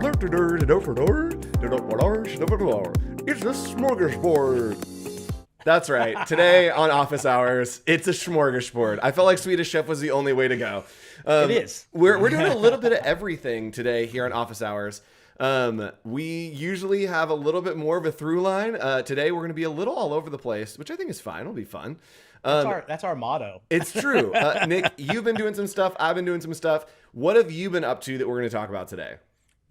the smorgasbord. That's right. Today on Office Hours, it's a smorgasbord. I felt like Swedish Chef was the only way to go. It is. We're doing a little bit of everything today here on Office Hours. We usually have a little bit more of a through line. Today we're going to be a little all over the place, which I think is fine. It'll be fun. That's our motto. It's true. Nick, you've been doing some stuff. I've been doing some stuff. What have you been up to that we're going to talk about today?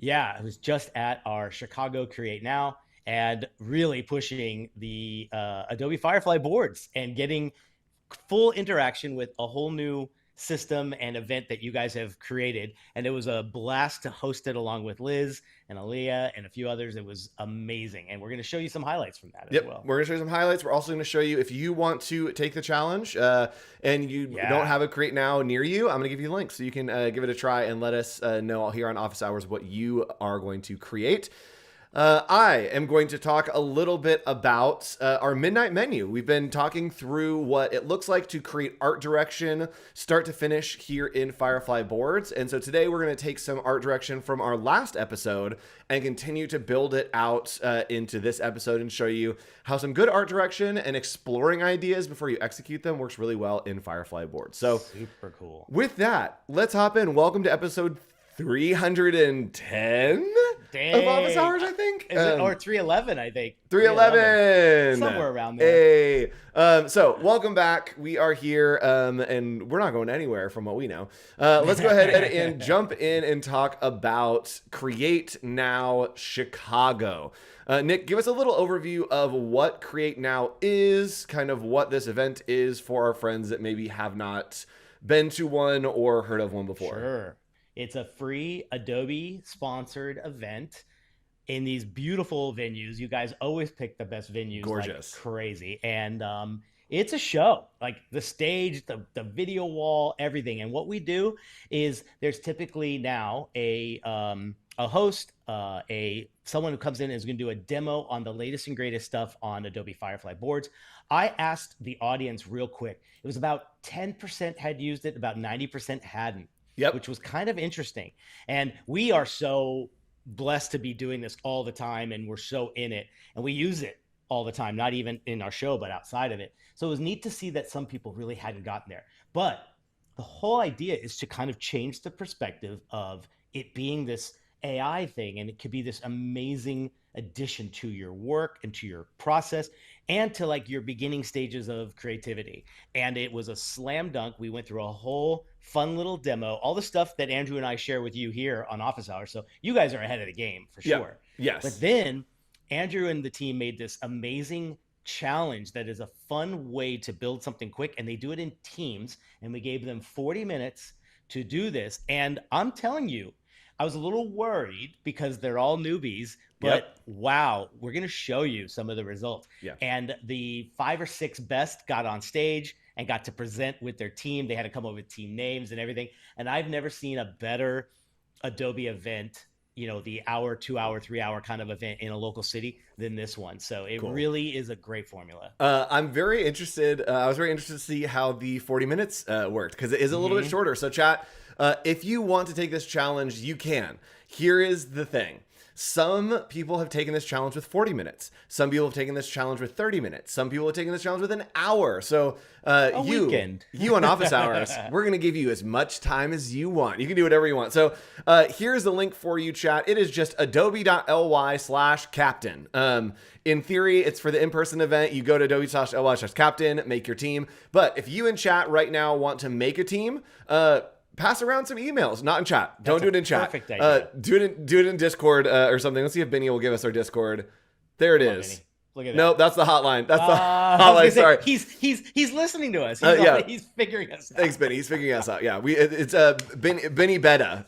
Yeah, I was just at our Chicago Create Now and really pushing the Adobe Firefly boards and getting full interaction with a whole new system and event that you guys have created. And it was a blast to host it along with Liz and Aaliyah and a few others. It was amazing. And we're going to show you some highlights from that as well. We're going to show you some highlights. We're also going to show you if you want to take the challenge and you don't have a Create Now near you, I'm going to give you links so you can give it a try and let us know here on Office Hours what you are going to create. I am going to talk a little bit about our midnight menu. We've been talking through what it looks like to create art direction start to finish here in Firefly boards. And so today we're going to take some art direction from our last episode and continue to build it out into this episode and show you how some good art direction and exploring ideas before you execute them works really well in Firefly boards. So super cool. With that, let's hop in. Welcome to episode 310 of Office Hours, I think. Or 311, I think. 311. Somewhere around there. Hey. So welcome back. We are here, and we're not going anywhere from what we know. Let's go ahead and jump in and talk about Create Now Chicago. Nick, give us a little overview of what Create Now is, kind of what this event is for our friends that maybe have not been to one or heard of one before. Sure. It's a free Adobe sponsored event in these beautiful venues. You guys always pick the best venues. Gorgeous. Like crazy. And it's a show, like the stage, the video wall, everything. And what we do is there's typically now a host, someone who comes in and is going to do a demo on the latest and greatest stuff on Adobe Firefly boards. I asked the audience real quick. It was about 10% had used it, about 90% hadn't. Yep. Which was kind of interesting. And we are so blessed to be doing this all the time, and we're so in it, and we use it all the time, not even in our show, but outside of it. So it was neat to see that some people really hadn't gotten there. But the whole idea is to kind of change the perspective of it being this AI thing, and it could be this amazing addition to your work and to your process and to like your beginning stages of creativity. And it was a slam dunk. We went through a whole fun little demo, all the stuff that Andrew and I share with you here on Office Hours. So you guys are ahead of the game for sure. Yes. But then Andrew and the team made this amazing challenge that is a fun way to build something quick. And they do it in teams. And we gave them 40 minutes to do this. And I'm telling you, I was a little worried because they're all newbies, but wow, we're going to show you some of the results. Yeah. And the 5 or 6 best got on stage and got to present with their team. They had to come up with team names and everything. And I've never seen a better Adobe event, you know, the hour, 2 hour, 3 hour kind of event in a local city than this one. So it really is a great formula. I'm very interested. I was very interested to see how the 40 minutes worked because it is a little bit shorter. So chat, if you want to take this challenge, you can. Here is the thing. Some people have taken this challenge with 40 minutes. Some people have taken this challenge with 30 minutes. Some people have taken this challenge with an hour. So you on Office Hours, we're going to give you as much time as you want. You can do whatever you want. So here's the link for you, chat. It is just adobe.ly/captain. In theory, it's for the in-person event. You go to adobe.ly/captain, make your team. But if you in chat right now want to make a team, pass around some emails, not in chat. Don't do it in chat. Perfect idea. Do it in Discord or something. Let's see if Benny will give us our Discord. There it is. Benny. Look at that. Nope, that's the hotline. That's the hotline. Sorry. He's listening to us. He's figuring us out. Thanks, Benny. He's figuring us out. Yeah, it's Benny Betta.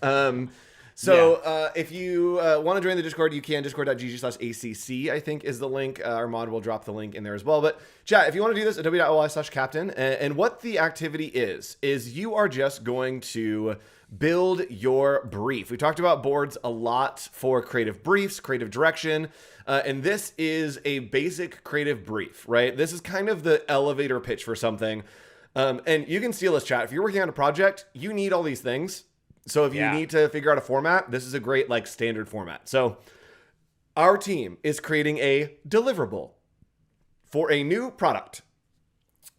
If you want to join the Discord, you can. Discord.gg/ACC, I think, is the link. Our mod will drop the link in there as well. But chat, if you want to do this, adobe.ly/captain. And what the activity is you are just going to build your brief. We talked about boards a lot for creative briefs, creative direction. And this is a basic creative brief, right? This is kind of the elevator pitch for something. And you can steal this, chat. If you're working on a project, you need all these things. So if you need to figure out a format, this is a great like standard format. So our team is creating a deliverable for a new product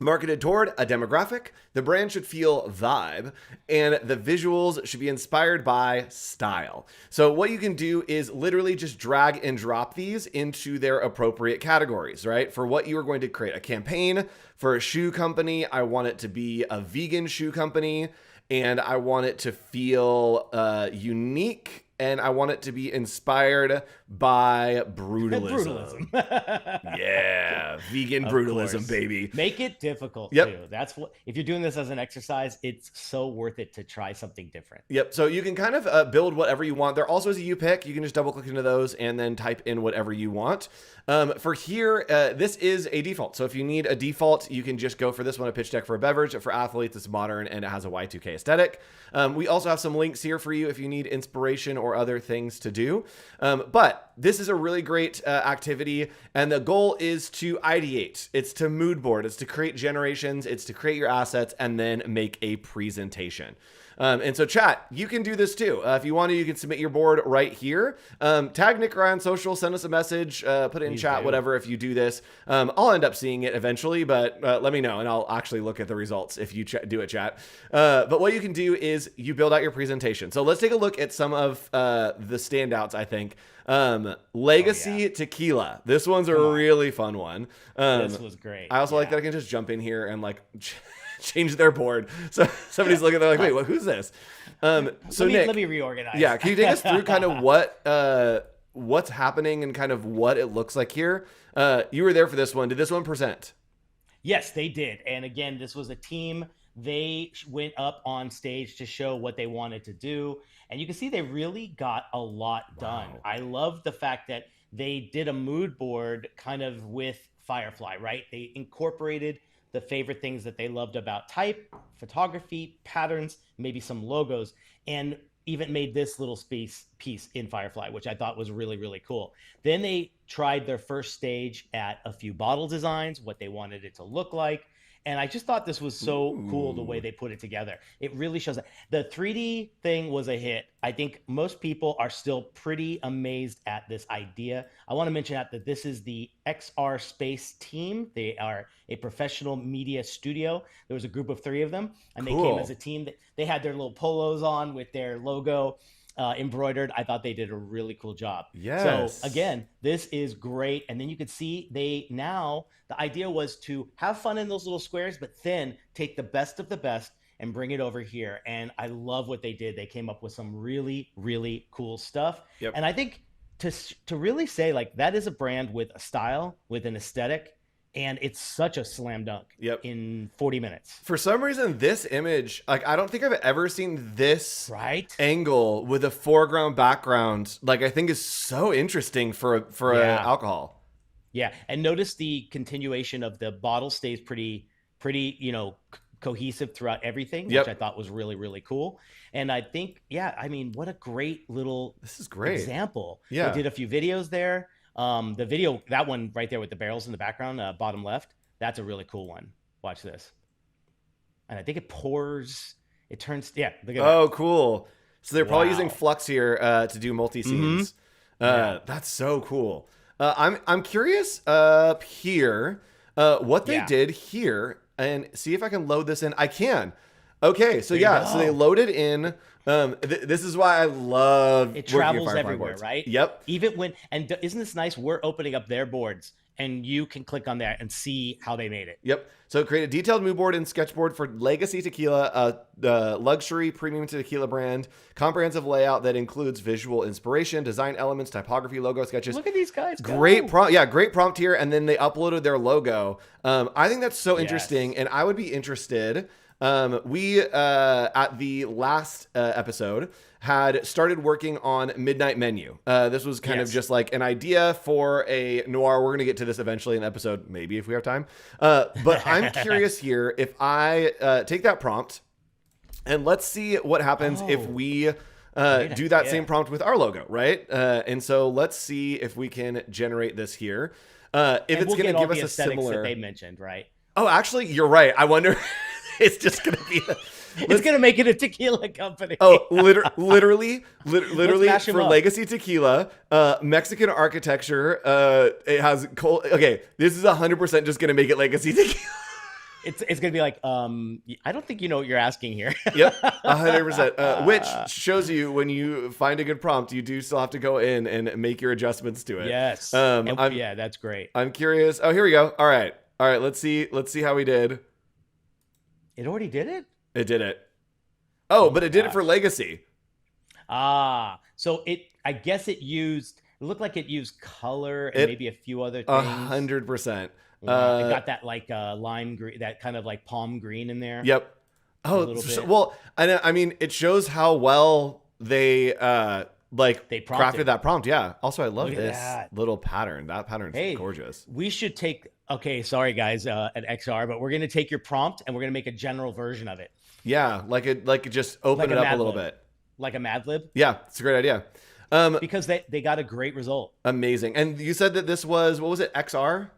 marketed toward a demographic. The brand should feel vibe, and the visuals should be inspired by style. So what you can do is literally just drag and drop these into their appropriate categories, right? For what you are going to create a campaign for a shoe company, I want it to be a vegan shoe company, and I want it to feel unique, and I want it to be inspired by brutalism. Yeah, vegan brutalism, baby. Make it difficult too. That's what, if you're doing this as an exercise, it's so worth it to try something different. Yep. So you can kind of build whatever you want. There also is a you pick. You can just double click into those and then type in whatever you want. For here, this is a default. So if you need a default, you can just go for this one, a pitch deck for a beverage. For athletes, it's modern and it has a Y2K aesthetic. We also have some links here for you if you need inspiration or other things to do. But this is a really great activity, and the goal is to ideate. It's to mood board. It's to create generations. It's to create your assets and then make a presentation. And so chat, you can do this too. If you want to, you can submit your board right here. Tag Nick or I on social, send us a message, put it in chat, whatever, if you do this. I'll end up seeing it eventually, but let me know and I'll actually look at the results if you do it, chat. But what you can do is you build out your presentation. So let's take a look at some of the standouts, I think. Legacy Tequila. This one's a really fun one. This was great. I also like that I can just jump in here and like change their board. So somebody's looking, they're like, wait, who's this? So Nick, let me reorganize. Yeah, can you take us through kind of what's happening and kind of what it looks like here? You were there for this one. Did this one present? Yes, they did. And again, this was a team. They went up on stage to show what they wanted to do. And you can see they really got a lot done. Wow. I love the fact that they did a mood board kind of with Firefly, right? They incorporated the favorite things that they loved about type, photography, patterns, maybe some logos, and even made this little piece in Firefly, which I thought was really, really cool. Then they tried their first stage at a few bottle designs, what they wanted it to look like. And I just thought this was so cool the way they put it together. It really shows that the 3D thing was a hit. I think most people are still pretty amazed at this idea. I want to mention that this is the XR Space team. They are a professional media studio. There was a group of 3 of them, and they came as a team. They had their little polos on with their logo embroidered. I thought they did a really cool job. Yes. So again, this is great. And then you could see the idea was to have fun in those little squares, but then take the best of the best and bring it over here. And I love what they did. They came up with some really, really cool stuff. Yep. And I think to really say like that is a brand with a style, with an aesthetic, and it's such a slam dunk in 40 minutes. For some reason, this image, like I don't think I've ever seen this angle with a foreground background. Like I think is so interesting for alcohol. Yeah, and notice the continuation of the bottle stays pretty, cohesive throughout everything, which I thought was really, really cool. And I think, what a great little example. Yeah, they did a few videos there. The video, that one right there with the barrels in the background, bottom left, that's a really cool one. Watch this. And I think it pours, it turns, look at that. Oh, cool. So they're probably using flux here to do multi-scenes. That's so cool. I'm curious here what they did here, and see if I can load this in. I can. Okay, so so they loaded in. This is why I love it. Travels everywhere, boards. Right? Yep. Even when, and isn't this nice? We're opening up their boards, and you can click on that and see how they made it. Yep. So create a detailed mood board and sketchboard for Legacy Tequila, the luxury premium tequila brand. Comprehensive layout that includes visual inspiration, design elements, typography, logo, sketches. Look at these guys. Great prompt. Yeah, great prompt here. And then they uploaded their logo. I think that's so interesting, and I would be interested. We at the last episode had started working on Midnight Menu. This was kind of just like an idea for a noir. We're going to get to this eventually in the episode, maybe if we have time. But I'm curious here if I take that prompt and let's see what happens if we do that same prompt with our logo, right? And so let's see if we can generate this here. If it's going to give us a similar that they mentioned, right? Oh, actually, you're right. I wonder. It's just going to be It's gonna make it a tequila company. Oh, literally Smash 'em for up. Legacy Tequila, Mexican architecture. It has cold. Okay, this is 100% just gonna make it Legacy Tequila. It's gonna be like, I don't think you know what you're asking here. Yep, 100%. Which shows you when you find a good prompt, you do still have to go in and make your adjustments to it. Yes. Yeah, that's great. I'm curious. Oh, here we go. All right. Let's see how we did. It already did it? It did it. Oh, but it did it gosh. for Legacy. So I guess it looked like it used color and maybe a few other things. 100%. It got that like lime green, that kind of like palm green in there. Yep. Oh, well, I mean, it shows how well they crafted that prompt. Yeah. Also, I love this little pattern. That pattern's gorgeous. We should take. Okay, sorry guys, at XR, but we're gonna take your prompt and we're gonna make a general version of it. Yeah, just open it up a little bit, like a Mad Lib. Yeah, it's a great idea. Because they got a great result. Amazing. And you said that this was, what was it, XR?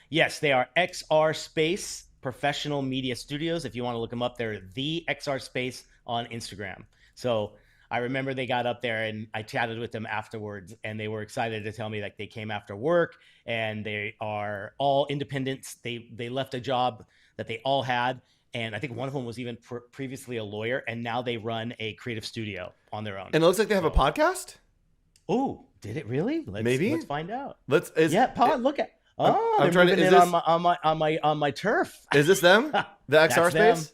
Yes, they are XR Space Professional Media Studios. If you want to look them up, they're the XR Space on Instagram. So I remember they got up there and I chatted with them afterwards, and they were excited to tell me like they came after work and they are all independents. They left a job that they all had. And I think one of them was even previously a lawyer, and now they run a creative studio on their own. And it looks like they have a podcast. Oh, did it really? Let's find out. Look at. Oh, I'm trying to. Is this on my turf? Is this them? The XR Space.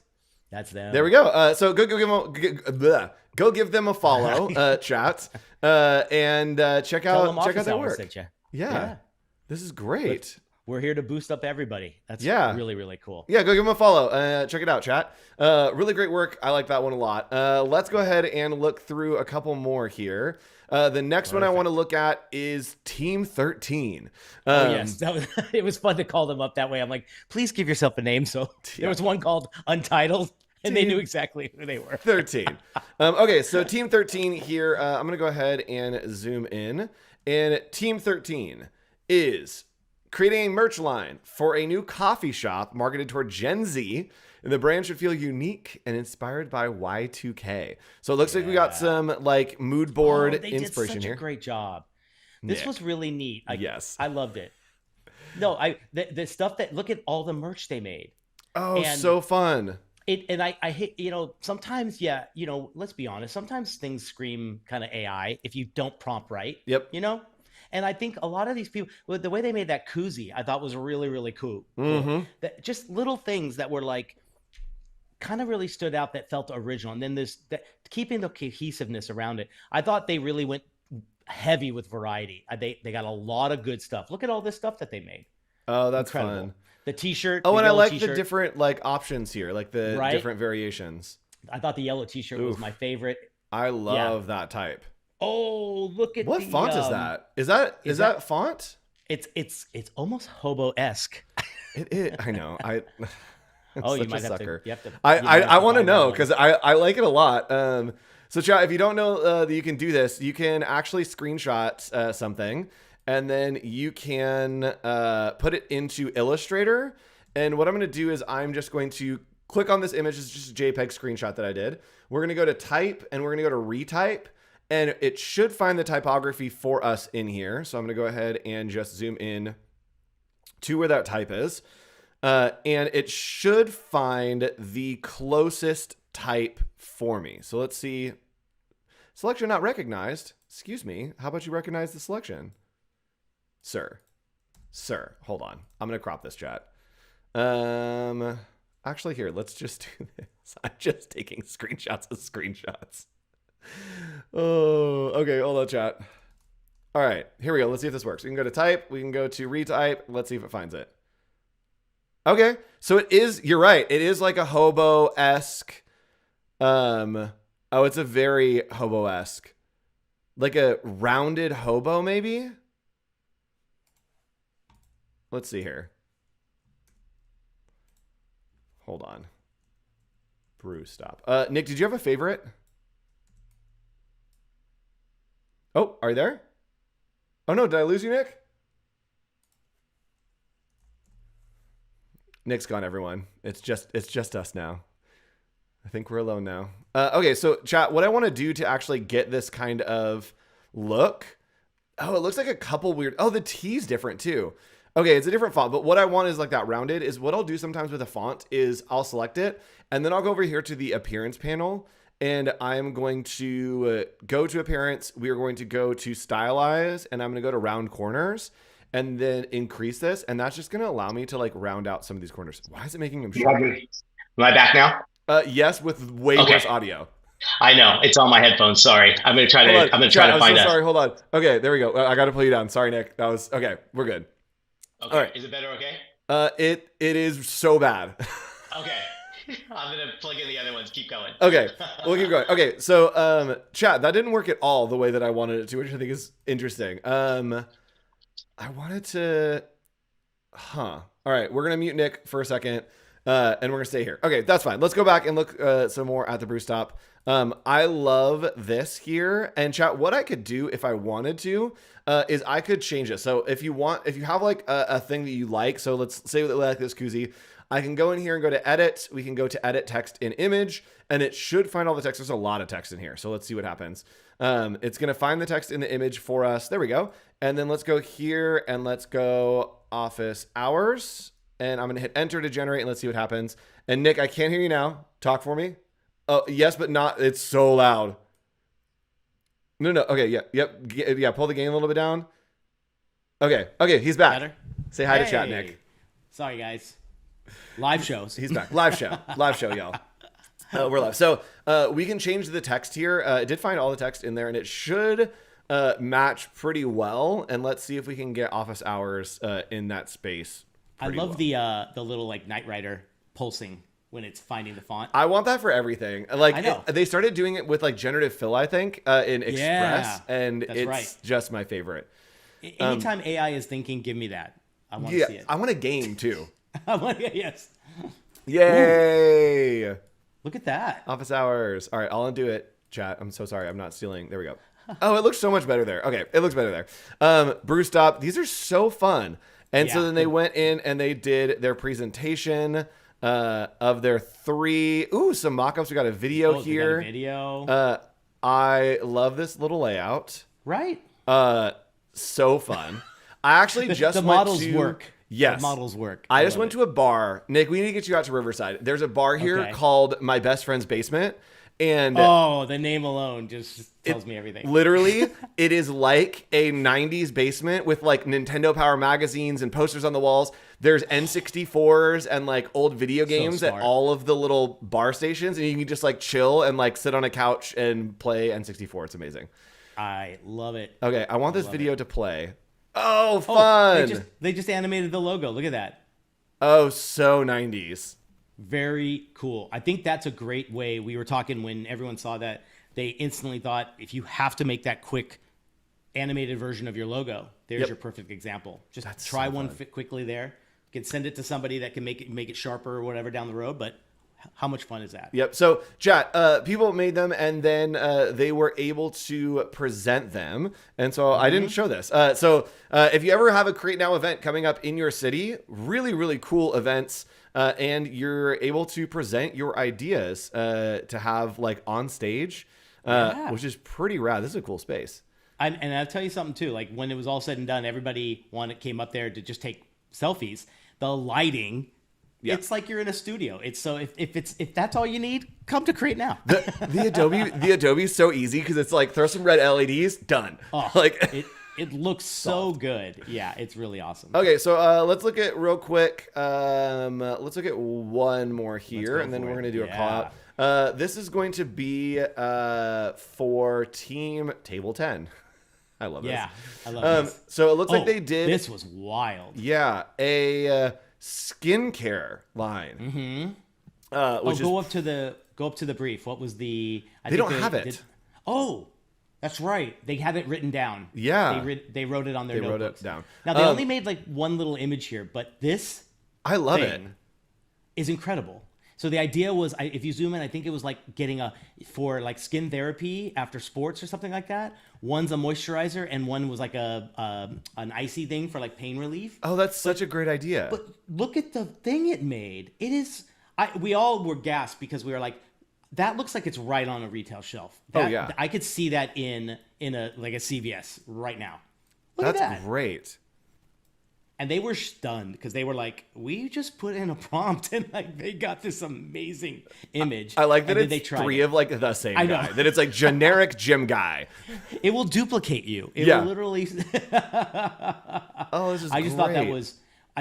That's them. There we go. So go give them a follow, chat, and check out their work. Yeah, this is great. We're here to boost up everybody. That's really, really cool. Yeah, go give them a follow. Check it out, chat. Really great work. I like that one a lot. Let's go ahead and look through a couple more here. The next one I want to look at is Team 13. Yes, it was fun to call them up that way. I'm like, please give yourself a name. So there was one called Untitled, and they knew exactly who they were. 13. Okay, so Team 13 here. I'm going to go ahead and zoom in. And Team 13 is creating a merch line for a new coffee shop marketed toward Gen Z. And the brand should feel unique and inspired by Y2K. So it looks like we got some like mood board inspiration did such here. A great job. This was really neat. Yes, I loved it. No, the stuff that, look at all the merch they made. Oh, so fun. I hate, sometimes, let's be honest. Sometimes things scream kind of AI if you don't prompt right. Yep. And I think a lot of these people, the way they made that koozie, I thought was really, really cool. Mm-hmm. That just little things that were like, kind of really stood out that felt original. And then keeping the cohesiveness around it. I thought they really went heavy with variety. They got a lot of good stuff. Look at all this stuff that they made. Oh, that's incredible. Fun. The t-shirt. Oh, and I like the different like options here, like the different variations. I thought the yellow t-shirt was my favorite. I love that type. Oh, look at what font is that? Is that font? It's almost hobo-esque. I know. You might have to. I want to know because I like it a lot. So chat, if you don't know that you can do this, you can actually screenshot something, and then you can put it into Illustrator. And what I'm going to do is I'm just going to click on this image. It's just a JPEG screenshot that I did. We're going to go to type, and we're going to go to retype. And it should find the typography for us in here. So I'm going to go ahead and just zoom in to where that type is. And it should find the closest type for me. So let's see. Selection not recognized. Excuse me. How about you recognize the selection? Sir, hold on. I'm going to crop this chat. Actually, here, let's just do this. I'm just taking screenshots of screenshots. Oh, okay. Hold on, chat. All right, here we go. Let's see if this works. We can go to type. We can go to retype. Let's see if it finds it. Okay, so it is. You're right. It is like a hobo-esque. It's a very hobo-esque, like a rounded hobo, maybe. Let's see here. Hold on. Bruce, stop. Nick, did you have a favorite? Oh, are you there? Oh no, did I lose you, Nick? Nick's gone, everyone. It's just us now. I think we're alone now. Okay, so chat, what I want to do to actually get this kind of look. Oh, it looks like a couple weird. Oh, the T's different too. Okay, it's a different font, but what I want is like that rounded. Is what I'll do sometimes with a font is I'll select it and then I'll go over here to the appearance panel and I'm going to go to appearance. We are going to go to stylize and I'm going to go to round corners and then increase this. And that's just going to allow me to like round out some of these corners. Why is it making them sharper? Am I back now? Yes, with way worse audio. I know it's on my headphones. Sorry, I'm gonna try to. I'm gonna try to find us. Sorry, hold on. Okay, there we go. I got to pull you down. Sorry, Nick. That was okay. We're good. Okay. All right. Is it better? Okay. It is so bad. Okay. I'm gonna plug in the other ones. Keep going. Okay, we'll keep going. Okay, so chat, that didn't work at all the way that I wanted it to, which I think is interesting. I wanted to. All right, we're gonna mute Nick for a second. And we're gonna stay here. Okay, that's fine. Let's go back and look some more at the brew stop. I love this here. And chat, what I could do if I wanted to is I could change it. So if you have like a thing that you like, so let's say that we like this koozie, I can go in here and go to edit. We can go to edit text in image, and it should find all the text. There's a lot of text in here, so let's see what happens. It's gonna find the text in the image for us. There we go. And then let's go here and let's go office hours. And I'm going to hit enter to generate and let's see what happens. And Nick, I can't hear you now. Talk for me. Oh, yes, but not. It's so loud. No. Okay. Yeah. Pull the gain a little bit down. Okay. He's back. Better? Say hi to chat, Nick. Sorry, guys. Live shows. He's back. Live show, y'all. We're live. So we can change the text here. It did find all the text in there and it should match pretty well. And let's see if we can get office hours in that space. I love the little like Knight Rider pulsing when it's finding the font. I want that for everything. Like I know. They started doing it with like generative fill, I think, in Express, and it's just my favorite. Anytime AI is thinking, give me that. I want to see it. I want a game too. Yes. Yay! Ooh. Look at that. Office hours. All right, I'll undo it. Chat. I'm so sorry. I'm not stealing. There we go. Oh, it looks so much better there. Okay, it looks better there. Brew stop. These are so fun. And so then they went in and they did their presentation of their three. Ooh, some mock-ups. We got a video here. Got a video. I love this little layout. Right. So fun. I actually just the went models to, work. Yes. The models work. I just went to a bar. Nick, we need to get you out to Riverside. There's a bar here called My Best Friend's Basement. And the name alone just tells me everything. Literally, it is like a 90s basement with like Nintendo Power magazines and posters on the walls. There's N64s and like old video games at all of the little bar stations. And you can just like chill and like sit on a couch and play N64. It's amazing. I love it. Okay, I want this video to play. Oh, fun. They just animated the logo. Look at that. Oh, so 90s. Very cool. I think that's a great way. We were talking when everyone saw that, they instantly thought, if you have to make that quick animated version of your logo, there's your perfect example. Just try one quickly there. You can send it to somebody that can make it sharper or whatever down the road, but how much fun is that? Yep. So chat, people made them and then they were able to present them. And so I didn't show this. So if you ever have a Create Now event coming up in your city, really, really cool events. And you're able to present your ideas to have like on stage, which is pretty rad. This is a cool space. And I'll tell you something too. Like when it was all said and done, everybody came up there to just take selfies. The lighting, it's like you're in a studio. It's so if that's all you need, come to Create Now. the Adobe is so easy because it's like throw some red LEDs, done. Oh, It looks so good. Yeah, it's really awesome. Okay, so let's look at real quick. Let's look at one more here, and then we're going to do a call out. This is going to be for Team Table 10. I love this. Yeah, I love this. So it looks like they did. This was wild. Yeah, a skincare line. Mm-hmm. Go up to the brief. What was the? They don't have it. That's right. They have it written down. Yeah. They wrote it on their notebooks. They wrote it down. Now, they only made like one little image here, but this I love it. Is incredible. So the idea was, if you zoom in, I think it was like getting for like skin therapy after sports or something like that. One's a moisturizer and one was like an icy thing for like pain relief. Oh, that's such a great idea. But look at the thing it made. It is, we all were gasped because we were like, that looks like it's right on a retail shelf. I could see that in a like a CVS right now. Look at that. That's great. And they were stunned because they were like, "We just put in a prompt and like they got this amazing image." I like that it's it's three of like the same guy. know. That it's like generic gym guy. It will duplicate you. It will literally. Oh, this is I just great. thought that was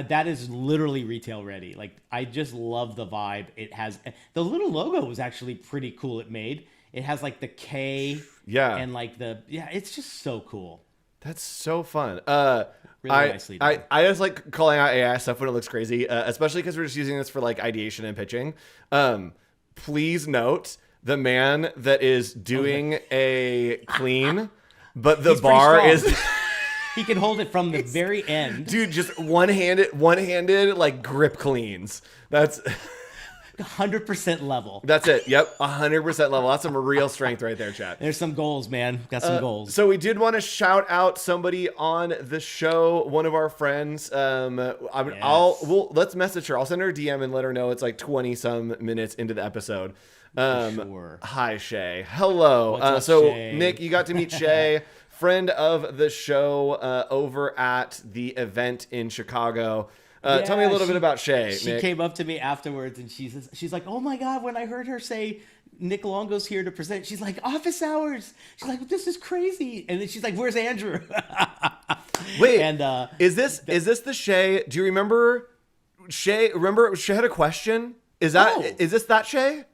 that is literally retail ready. Like I just love the vibe. It has the little logo was actually pretty cool. It made it has like the K. Yeah. And like it's just so cool. That's so fun. Really nicely done. I just like calling out AI stuff when it looks crazy, especially because we're just using this for like ideation and pitching. Please note the man that is doing a clean, but the He's pretty bar strong. is He can hold it from the very end. dude, just one-handed like grip cleans. That's 100% level. That's it. Yep, 100% level. That's some real strength right there, chat. There's some goals, man. Got some goals. So we did want to shout out somebody on the show, one of our friends. Let's message her. I'll send her a DM and let her know it's like 20 some minutes into the episode. Sure. Hi, Shay. Hello. What's up, So Shay? Nick, you got to meet Shay, friend of the show, over at the event in Chicago. Tell me a little bit about Shay. She Nick. came up to me afterwards and she's like, "Oh my God, when I heard her say Nick Longo's here to present," she's like, "Office hours." She's like, "This is crazy." And then she's like, "Where's Andrew?" Wait, and is this the Shay? Do you remember Shay? Remember Shay had a question? Is this that Shay?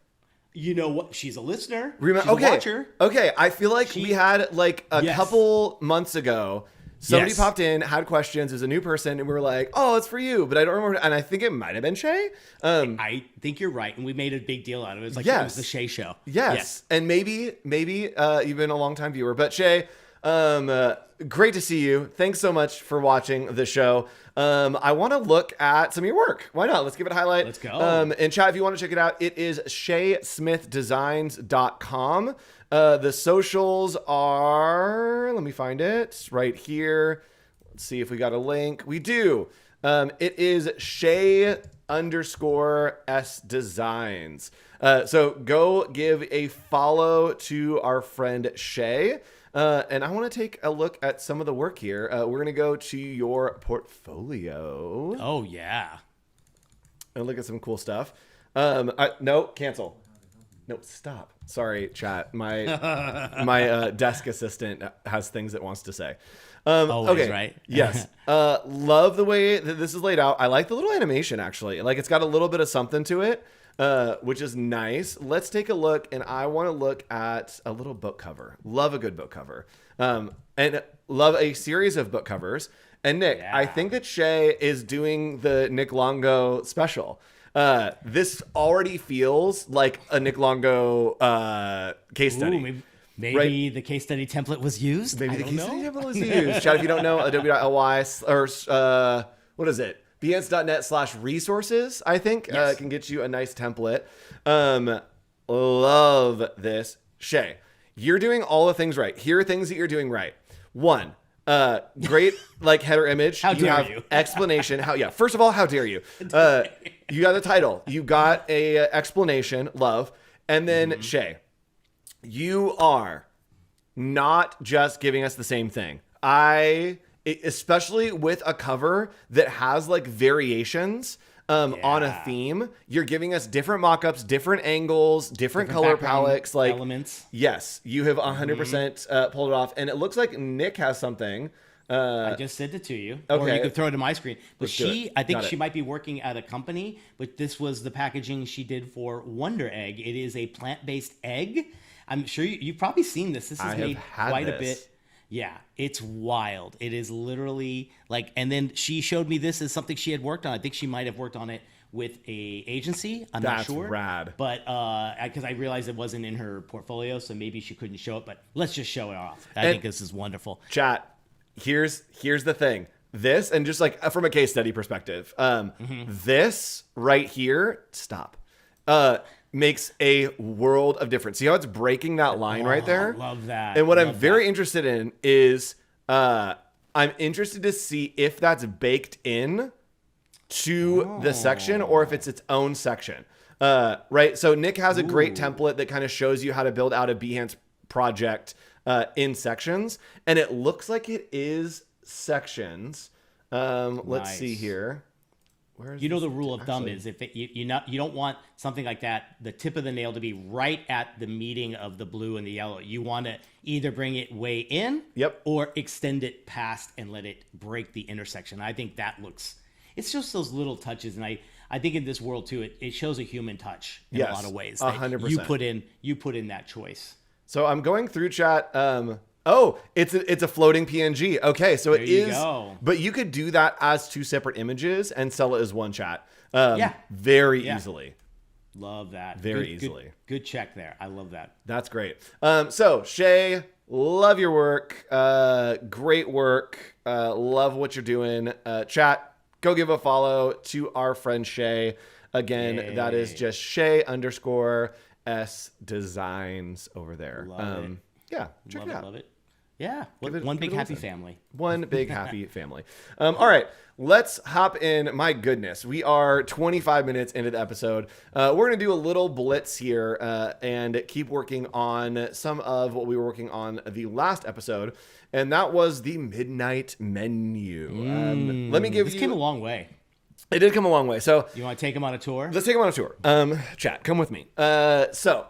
you know what? She's a listener. She's Okay. a watcher. Okay. I feel like we had like a couple months ago. Somebody popped in, had questions. It was a new person, and we were like, "Oh, it's for you," but I don't remember. And I think it might have been Shay. I think you're right, and we made a big deal out of it. It's like it was the Shay show. Yes, and maybe you've been a long time viewer, but Shay, great to see you. Thanks so much for watching the show. I want to look at some of your work. Why not? Let's give it a highlight. Let's go. And chat, if you want to check it out, it is shaysmithdesigns.com. The socials are, let me find it right here. Let's see if we got a link. We do. It is Shay_S Designs. So go give a follow to our friend Shay. And I want to take a look at some of the work here. We're going to go to your portfolio. Oh, yeah. And look at some cool stuff. No, cancel. No, stop. Sorry, chat. My desk assistant has things it wants to say. Always, okay. right? Yes. Love the way that this is laid out. I like the little animation, actually. Like, it's got a little bit of something to it, which is nice. Let's take a look, and I want to look at a little book cover. Love a good book cover. And love a series of book covers. And Nick, I think that Shay is doing the Nick Longo special. This already feels like a Nick Longo case study. Ooh, maybe the case study template was used. Maybe the case study template was used. Chat, if you don't know, adobe.ly or what is it? behance.net/resources, I think, can get you a nice template. Love this. Shay, you're doing all the things right. Here are things that you're doing right. One, great like header image. How dare you? Explanation. First of all, how dare you? You got the title. You got a explanation. Love. And then Shay, you are not just giving us the same thing. Especially with a cover that has like variations on a theme, you're giving us different mock-ups, different angles, different color palettes, like elements. Yes, you have 100% pulled it off, and it looks like Nick has something. I just sent it to you, okay. Or you could throw it to my screen. But I think Got she it. might be working at a company. But this was the packaging she did for Wonder Egg. It is a plant-based egg. I'm sure you've probably seen this. This has made quite a bit. Yeah, it's wild. It is literally like, and then she showed me this as something she had worked on. I think she might have worked on it with a agency. I'm not sure. That's rad. But because I realized it wasn't in her portfolio, so maybe she couldn't show it. But let's just show it off. I think this is wonderful. Chat, here's the thing. This, and just like from a case study perspective, this right here, makes a world of difference. See how it's breaking that line right there? Love that. And what I'm very interested in is I'm interested to see if that's baked in to the section or if it's its own section. Right. So Nick has a great Ooh. template that kind of shows you how to build out a Behance project in sections. And it looks like it is sections. Let's see here. Where is You know, this the rule of thumb actually? is if you don't want something like that, the tip of the nail to be right at the meeting of the blue and the yellow. You want to either bring it way in, Yep. or extend it past and let it break the intersection. I think that looks. It's just those little touches, and I think in this world too, it shows a human touch in a Yes, lot of ways. 100%. You put in that choice. So I'm going through chat. Oh, it's a floating PNG. Okay, so There it you is. go. But you could do that as 2 separate images and sell it as one chat. Yeah. Very Yeah. easily. Love that. Very Good- easily. Good check there. I love that. That's great. So Shay, love your work. Great work. Love what you're doing. Chat, go give a follow to our friend Shay. Again, that is Yay. just Shay_S Designs over there. Love it. Yeah, check Love it it. out. Love it. Yeah. Give it- One give big it a happy listen. family. One big happy family. All right, let's hop in. My goodness, we are 25 minutes into the episode. We're going to do a little blitz here and keep working on some of what we were working on the last episode, and that was the midnight menu. Let me give This you. came a long way. It did come a long way. So You want to take them on a tour? let's take them on a tour. Chat, come with me. So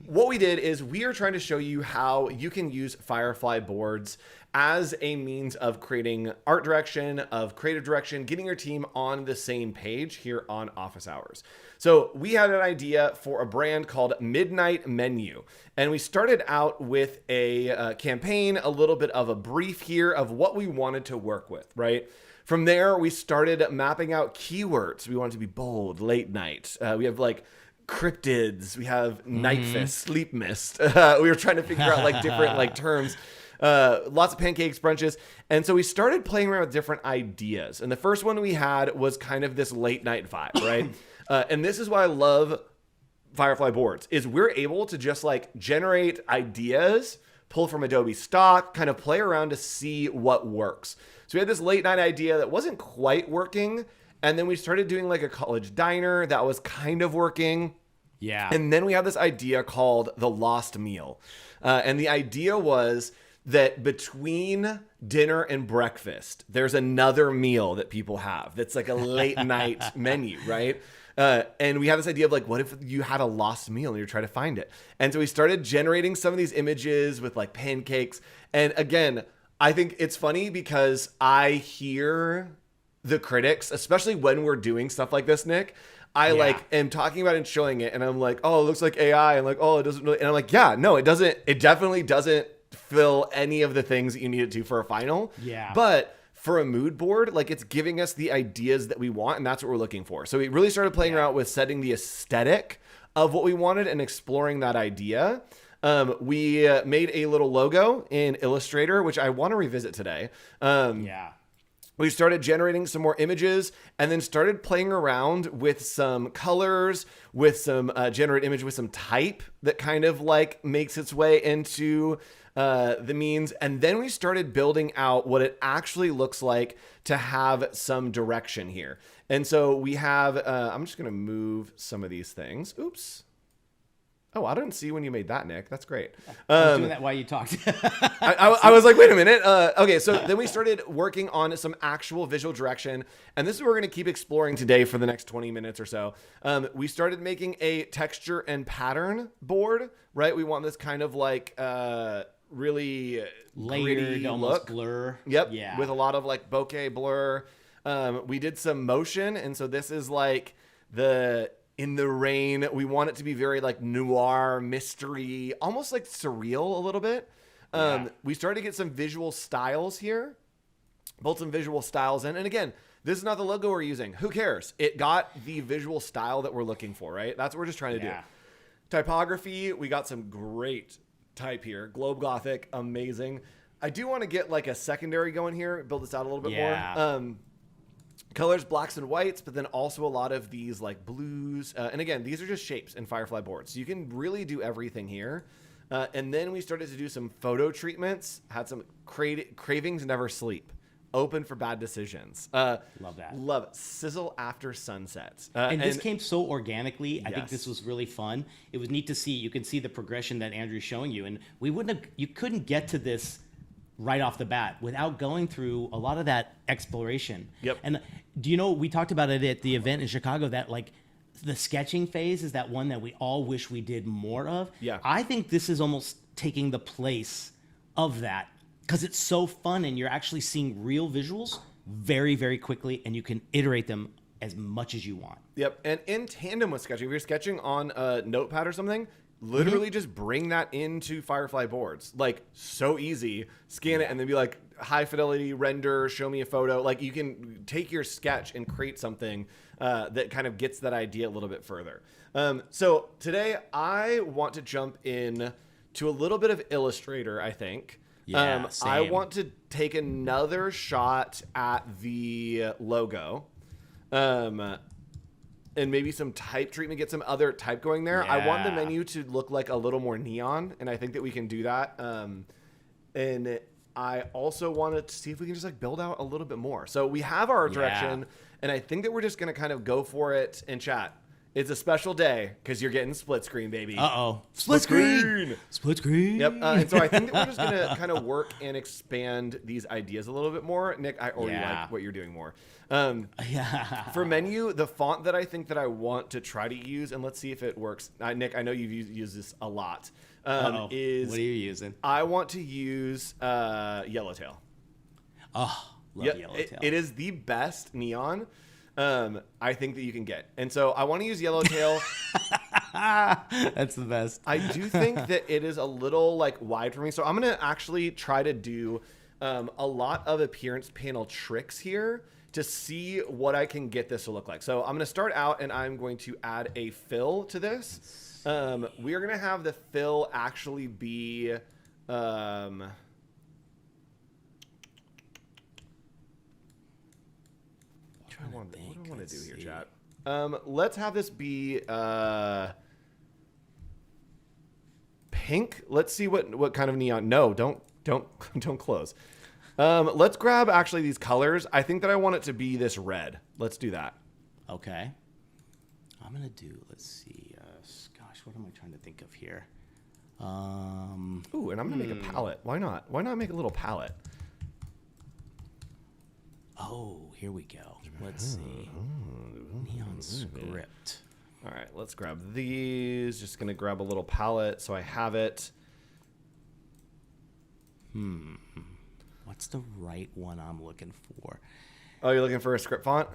what we did is we are trying to show you how you can use Firefly boards as a means of creating art direction, of creative direction, getting your team on the same page here on Office Hours. So we had an idea for a brand called Midnight Menu, and we started out with a campaign, a little bit of a brief here of what we wanted to work with, right? From there, we started mapping out keywords. We wanted to be bold, late night. We have like cryptids. We have night fist, sleep mist. We were trying to figure out like different like terms. Lots of pancakes, brunches. And so we started playing around with different ideas. And the first one we had was kind of this late night vibe, right? And this is why I love Firefly boards is we're able to just like generate ideas, pull from Adobe stock, kind of play around to see what works. So we had this late night idea that wasn't quite working. And then we started doing like a college diner that was kind of working. Yeah. And then we have this idea called the lost meal. And the idea was that between dinner and breakfast, there's another meal that people have that's like a late night menu, right? And we have this idea of like, what if you had a lost meal and you're trying to find it? And so we started generating some of these images with like pancakes. And again, I think it's funny because I hear the critics, especially when we're doing stuff like this, Nick. I like am talking about it and showing it, and I'm like, oh, it looks like AI. I'm like, oh, it doesn't really. And I'm like, yeah, no, it doesn't. It definitely doesn't fill any of the things that you need it to for a final. Yeah. But for a mood board, like it's giving us the ideas that we want, and that's what we're looking for. So we really started playing around with setting the aesthetic of what we wanted and exploring that idea. We made a little logo in Illustrator, which I want to revisit today. We started generating some more images and then started playing around with some colors, with some generate image with some type that kind of like makes its way into the means. And then we started building out what it actually looks like to have some direction here. And so we have, I'm just going to move some of these things. Oops. Oh, I didn't see when you made that, Nick. That's great. I was doing that while you talked. I was like, wait a minute. Okay, so then we started working on some actual visual direction. And this is what we're going to keep exploring today for the next 20 minutes or so. We started making a texture and pattern board, right? We want this kind of like really Layered, gritty almost look. blur. Yep, Yeah. with a lot of like bokeh blur. We did some motion. And so this is like in the rain. We want it to be very like noir, mystery, almost like surreal a little bit. We started to get some visual styles here. Built some visual styles in. And again, this is not the logo we're using. Who cares? It got the visual style that we're looking for, right? That's what we're just trying to do. Typography, we got some great type here. Globe Gothic, amazing. I do want to get like a secondary going here, build this out a little bit more. Colors, blacks and whites, but then also a lot of these like blues. And again, these are just shapes in Firefly boards. So you can really do everything here. And then we started to do some photo treatments, had some cravings never sleep. open for bad decisions. Love that. Love it. Sizzle after sunset. And this came so organically. I think Yes. this was really fun. It was neat to see. You can see the progression that Andrew's showing you, and you couldn't get to this right off the bat without going through a lot of that exploration. Yep. And do you know, we talked about it at the event in Chicago, that like the sketching phase is that one that we all wish we did more of. Yeah. I think this is almost taking the place of that because it's so fun and you're actually seeing real visuals very, very quickly, and you can iterate them as much as you want. Yep, and in tandem with sketching, if you're sketching on a notepad or something, literally just bring that into Firefly boards. Like, so easy. Scan it and then be like, high fidelity render, show me a photo. Like, you can take your sketch and create something that kind of gets that idea a little bit further. So today I want to jump in to a little bit of Illustrator, I think. Yeah, I same. want to take another shot at the logo. And maybe some type treatment, get some other type going there. I want the Yeah. menu to look like a little more neon, and I think that we can do that. And I also wanted to see if we can just like build out a little bit more. So we have our direction, and I think that we're just going to kind of go for it and chat. It's a special day because you're getting split screen, baby. Uh-oh. Split screen. Split screen. Yep. And so I think that we're just going to kind of work and expand these ideas a little bit more. Nick, I already like what you're doing more. Yeah. For menu, the font that I think that I want to try to use, and let's see if it works. Nick, I know you've used this a lot. Is what are you using? I want to use Yellowtail. Oh, love Yellowtail. It is the best neon I think that you can get. And so I want to use Yellowtail. That's the best. I do think that it is a little like wide for me. So I'm going to actually try to do a lot of appearance panel tricks here to see what I can get this to look like. So I'm going to start out and I'm going to add a fill to this. We are going to have the fill actually be... what do I want to do here, chat? Let's have this be pink. Let's see what kind of neon. No, don't close. Let's grab actually these colors. I think that I want it to be this red. Let's do that. Okay. I'm gonna do. Let's see. Gosh, what am I trying to think of here? Ooh, and I'm gonna make a palette. Why not? Why not make a little palette? Oh, here we go. Let's see. Neon script. All right, let's grab these. Just gonna grab a little palette so I have it. What's the right one I'm looking for? Oh, you're looking for a script font?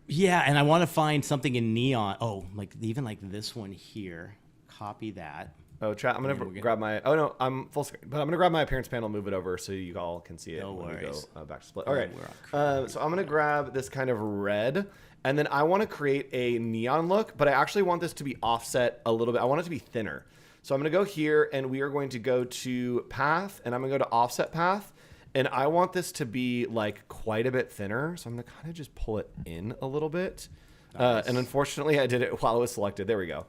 Yeah, and I want to find something in neon. Oh, like even like this one here. Copy that. Oh, chat, I'm going to grab my... Oh, no, I'm full screen. But I'm going to grab my appearance panel, move it over so you all can see it No when we worries. go back to split. All right. So I'm going to grab this kind of red, and then I want to create a neon look, but I actually want this to be offset a little bit. I want it to be thinner. So I'm going to go here, and we are going to go to path, and I'm going to go to offset path, and I want this to be like quite a bit thinner. So I'm going to kind of just pull it in a little bit. Nice. And unfortunately, I did it while it was selected. There we go.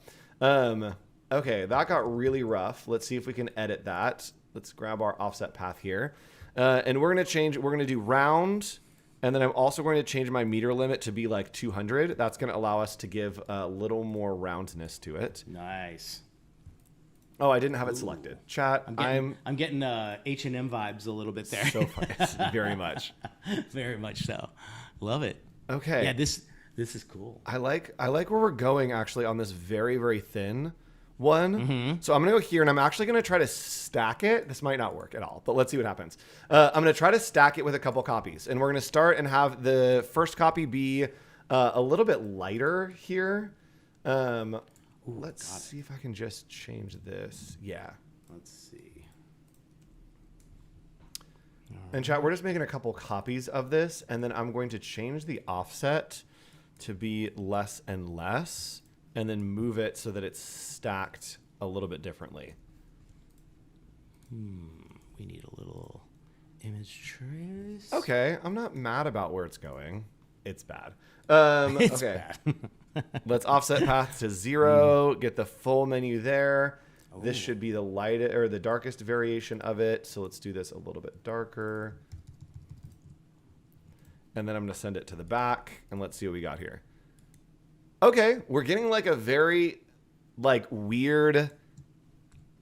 Okay, that got really rough. Let's see if we can edit that. Let's grab our offset path here. And we're going to change, we're going to do round. And then I'm also going to change my meter limit to be like 200. That's going to allow us to give a little more roundness to it. Nice. Oh, I didn't have it selected. Chat, I'm getting H&M vibes a little bit there. So fun. It's very much. Very much so. Love it. Okay. Yeah, this is cool. I like where we're going actually on this very, very thin one. So I'm going to go here and I'm actually going to try to stack it. This might not work at all, but let's see what happens. I'm going to try to stack it with a couple copies, and we're going to start and have the first copy be a little bit lighter here. Let's see if I can just change this. Yeah. Let's see. And chat, we're just making a couple copies of this, and then I'm going to change the offset to be less and less, and then move it so that it's stacked a little bit differently. We need a little image trace. Okay, I'm not mad about where it's going. It's bad. It's okay. bad. Let's offset path to 0. Get the full menu there. This should be the light or the darkest variation of it. So let's do this a little bit darker. And then I'm going to send it to the back, and let's see what we got here. Okay, we're getting like a very like weird.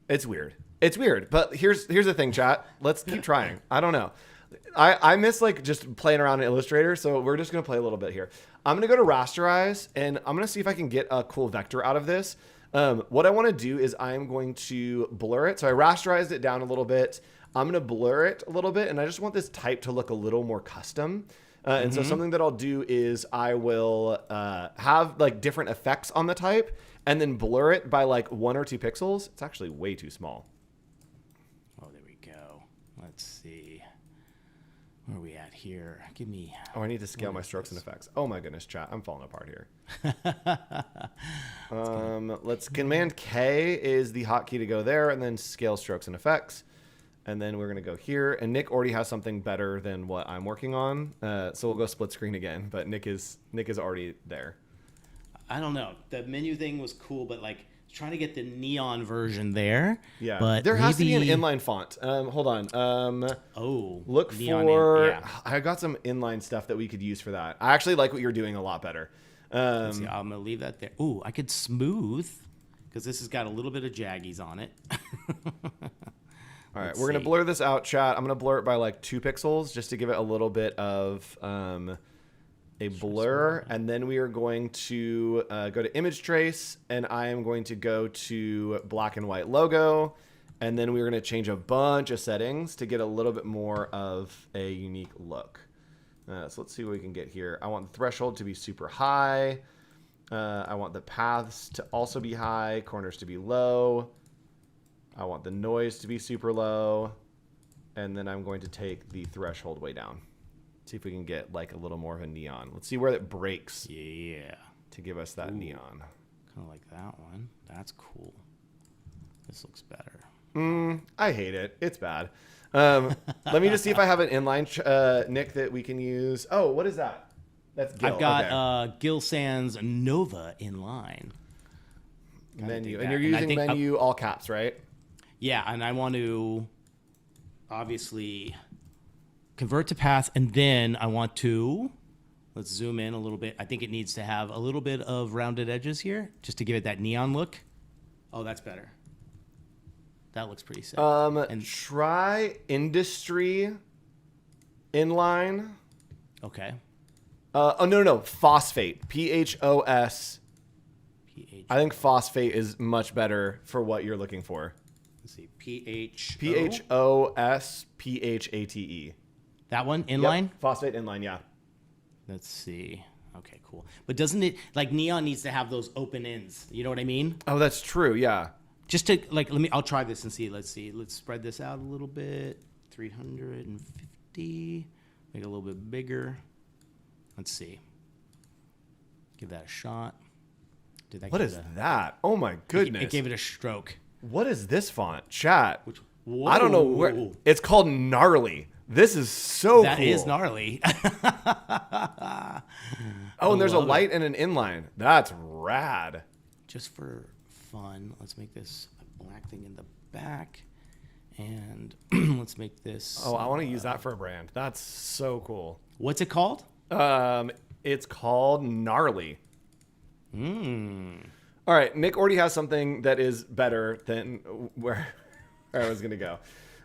It's weird. It's weird. But here's the thing, chat. Let's keep trying. I don't know. I miss like just playing around in Illustrator, so we're just going to play a little bit here. I'm going to go to rasterize, and I'm going to see if I can get a cool vector out of this. What I want to do is I'm going to blur it. So I rasterized it down a little bit. I'm going to blur it a little bit, and I just want this type to look a little more custom. And so something that I'll do is I will have like different effects on the type and then blur it by like 1 or 2 pixels. It's actually way too small. Oh, there we go. Let's see. Where are we at here? Give me... Oh, I need to scale my strokes and effects. Oh my goodness, chat. I'm falling apart here. Let's Command K is the hotkey to go there, and then scale strokes and effects. And then we're going to go here. And Nick already has something better than what I'm working on. So we'll go split screen again. But Nick is already there. I don't know. The menu thing was cool, but like trying to get the neon version there. Yeah. But there has to be an inline font. Hold on. Look for... I got some inline stuff that we could use for that. I actually like what you're doing a lot better. Let's see, I'm going to leave that there. Ooh, I could smooth because this has got a little bit of jaggies on it. All right, we're going to blur this out, chat. I'm going to blur it by like 2 pixels just to give it a little bit of a blur. And then we are going to go to image trace, and I am going to go to black and white logo. And then we're going to change a bunch of settings to get a little bit more of a unique look. So let's see what we can get here. I want the threshold to be super high. I want the paths to also be high, corners to be low. I want the noise to be super low, and then I'm going to take the threshold way down. See if we can get like a little more of a neon. Let's see where it breaks. Yeah. To give us that neon. Kind of like that one. That's cool. This looks better. I hate it. It's bad. Let me just see if I have an inline, Nick, that we can use. Oh, what is that? That's Gil. I've got Gil Sans Nova inline. Menu. And you're using menu all caps, right? Yeah, and I want to obviously convert to path, and then I want to, let's zoom in a little bit. I think it needs to have a little bit of rounded edges here just to give it that neon look. Oh, that's better. That looks pretty sick. And try industry inline. Okay. No. Phosphate. PHOS. I think phosphate is much better for what you're looking for. Let's see. PHOSPHATE. That one? Inline? Yep. Phosphate inline, yeah. Let's see. Okay, cool. But doesn't it, like neon needs to have those open ends. You know what I mean? Oh, that's true, yeah. Just to, like, I'll try this and see. Let's see. Let's spread this out a little bit. 350. Make it a little bit bigger. Let's see. Give that a shot. What is that? Oh my goodness. It gave it a stroke. What is this font? Chat. Whoa. I don't know where. It's called Gnarly. This is so cool. That is gnarly. Oh, and there's a light and an inline. That's rad. Just for fun, let's make this a black thing in the back. And let's make this. Oh, I want to use that for a brand. That's so cool. What's it called? It's called Gnarly. All right, Nick already has something that is better than where I was gonna go.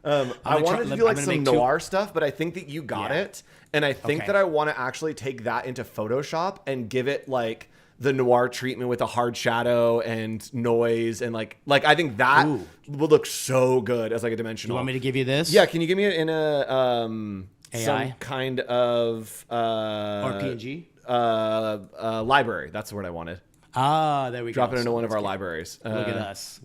I wanted to do like some noir stuff, but I think that you got it, and I think that I want to actually take that into Photoshop and give it like the noir treatment with a hard shadow and noise, and like I think that would look so good as like a dimensional. You want me to give you this? Yeah, can you give me it in a AI? some kind of RPG? Library. That's the word I wanted. Ah, there we Drop go. it into one of our libraries. Look at us.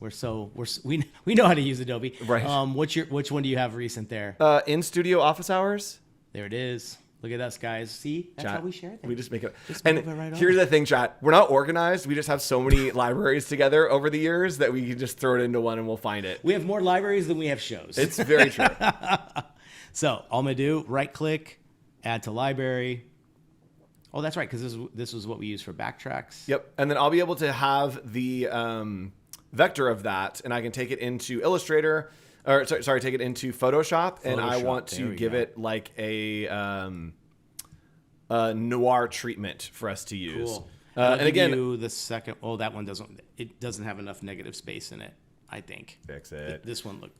We know how to use Adobe. Right. Which one do you have recent there? In studio office hours. There it is. Look at us, guys. See, that's chat, how we share things. We just make it. Just and move it right here's on. the thing, chat. We're not organized. We just have so many libraries together over the years that we can just throw it into one and we'll find it. We have more libraries than we have shows. It's very true. So all I'm gonna do, right click, add to library. Oh, that's right, because this was what we use for backtracks. Yep, and then I'll be able to have the vector of that, and I can take it into Illustrator, or sorry, take it into Photoshop, and I want to give it like a noir treatment for us to use. Cool. And again, the second. Oh, that one doesn't have enough negative space in it, I think. Fix it. This one look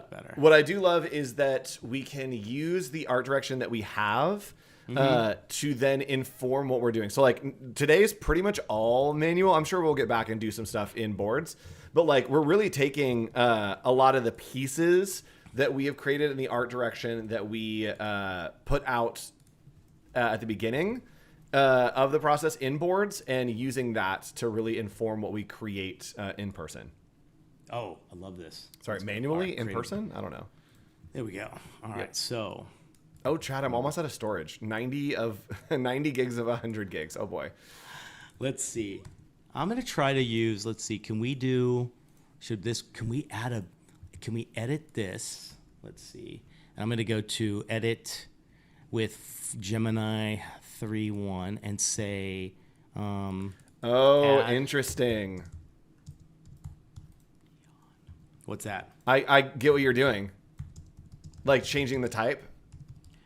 better. What I do love is that we can use the art direction that we have to then inform what we're doing. So like today is pretty much all manual. I'm sure we'll get back and do some stuff in boards, but like we're really taking a lot of the pieces that we have created in the art direction that we put out at the beginning of the process in boards and using that to really inform what we create in person. Oh, I love this. Sorry, manually in person? I don't know. There we go. All right, so. Oh, Chad, I'm almost out of storage. 90 gigs of 100 gigs. Oh boy. Let's see. I'm gonna try to use. Let's see. Can we edit this? Let's see. And I'm gonna go to edit with Gemini 3.1 and say. Interesting. What's that? I get what you're doing. Like changing the type.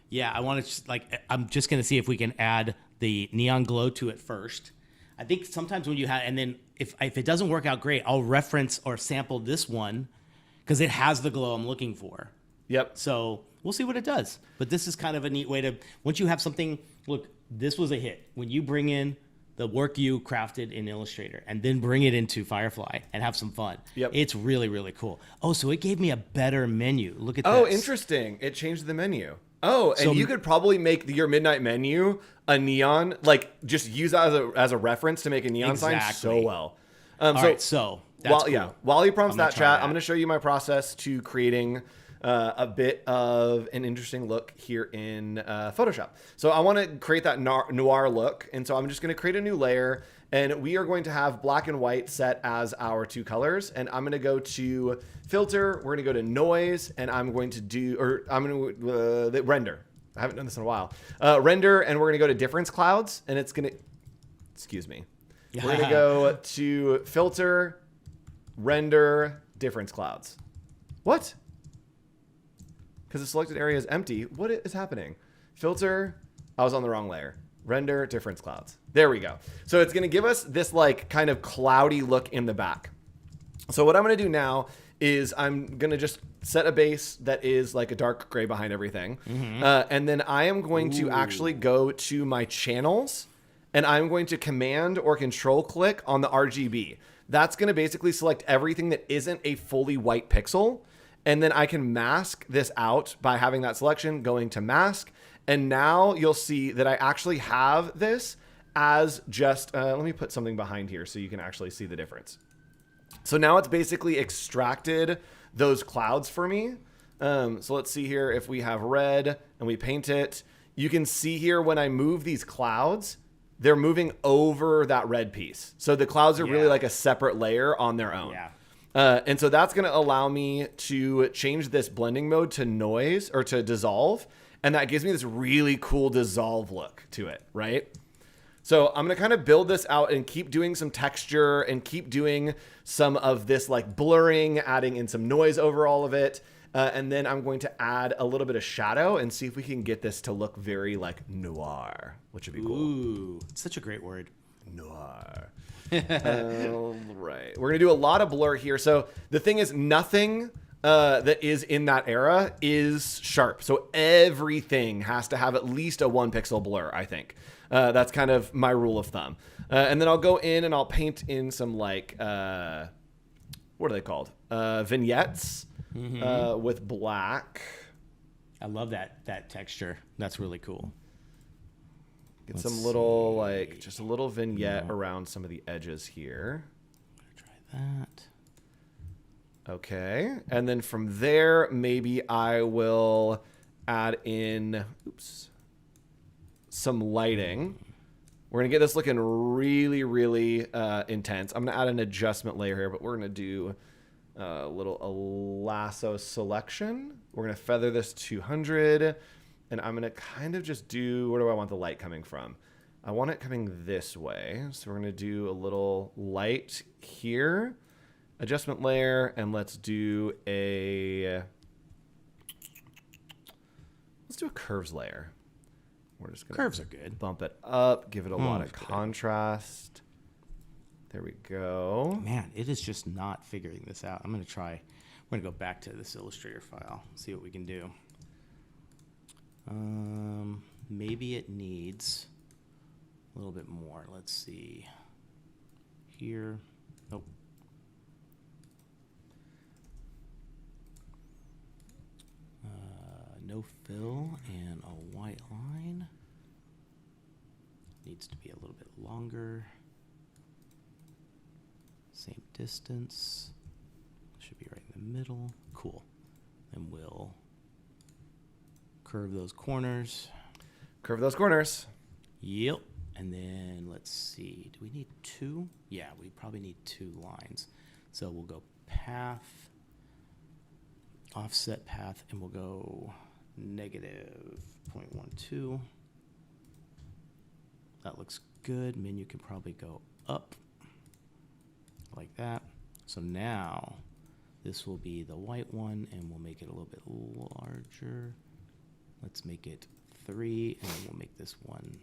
Yeah, I want to I'm just going to see if we can add the neon glow to it first. I think sometimes when you have, and then if it doesn't work out great, I'll reference or sample this one because it has the glow I'm looking for. Yep. So we'll see what it does. But this is kind of a neat way to, once you have something, look, this was a hit. When you bring in the work you crafted in Illustrator and then bring it into Firefly and have some fun. Yep. It's really, really cool. Oh, so it gave me a better menu. Look at this. Oh, interesting. It changed the menu. Oh, and so, you could probably make your midnight menu a neon, like just use that as a reference to make a neon sign so well. So that's cool. While he prompts that chat, I'm going to show you my process to creating a bit of an interesting look here in Photoshop. So I want to create that noir look. And so I'm just going to create a new layer and we are going to have black and white set as our two colors. And I'm going to go to filter. We're going to go to noise and I'm going to render. I haven't done this in a while. Render. And we're going to go to difference clouds and it's going to, excuse me. We're going to go to filter, render, difference clouds. What? Because the selected area is empty. What is happening? Filter. I was on the wrong layer. Render difference clouds. There we go. So it's going to give us this like kind of cloudy look in the back. So what I'm going to do now is I'm going to just set a base that is like a dark gray behind everything. And then I am going to actually go to my channels and I'm going to command or control click on the RGB. That's going to basically select everything that isn't a fully white pixel. And then I can mask this out by having that selection, going to mask. And now you'll see that I actually have this as just, let me put something behind here so you can actually see the difference. So now it's basically extracted those clouds for me. So let's see here if we have red and we paint it. You can see here when I move these clouds, they're moving over that red piece. So the clouds are really like a separate layer on their own. Yeah. And so that's going to allow me to change this blending mode to noise or to dissolve. And that gives me this really cool dissolve look to it, right? So I'm going to kind of build this out and keep doing some texture and keep doing some of this like blurring, adding in some noise over all of it. And then I'm going to add a little bit of shadow and see if we can get this to look very like noir, which would be cool. Ooh, it's such a great word. Noir. All right. We're going to do a lot of blur here. So the thing is nothing that is in that era is sharp. So everything has to have at least a 1 pixel blur, I think. That's kind of my rule of thumb. And then I'll go in and I'll paint in some like, what are they called? Vignettes with black. I love that texture. That's really cool. Get some little, like, just a little vignette around some of the edges here. Try that. Okay. And then from there, maybe I will add in, some lighting. We're going to get this looking really, really intense. I'm going to add an adjustment layer here, but we're going to do a little lasso selection. We're going to feather this 200. And I'm going to kind of just do, where do I want the light coming from? I want it coming this way. So we're going to do a little light here, adjustment layer, and let's do a curves layer. We're just going Curves are good. bump it up, give it a lot of contrast. There we go. Man, it is just not figuring this out. I'm going to try. We're going to go back to this Illustrator file, see what we can do. Maybe it needs a little bit more. Let's see. Here. Nope. No fill and a white line. Needs to be a little bit longer. Same distance. Should be right in the middle. Cool. And we'll curve those corners. Curve those corners. Yep. And then let's see. Do we need 2? Yeah, we probably need 2 lines. So we'll go path, offset path, and we'll go -0.12. That looks good. Menu can probably go up like that. So now this will be the white one, and we'll make it a little bit larger. Let's make it 3, and then we'll make this one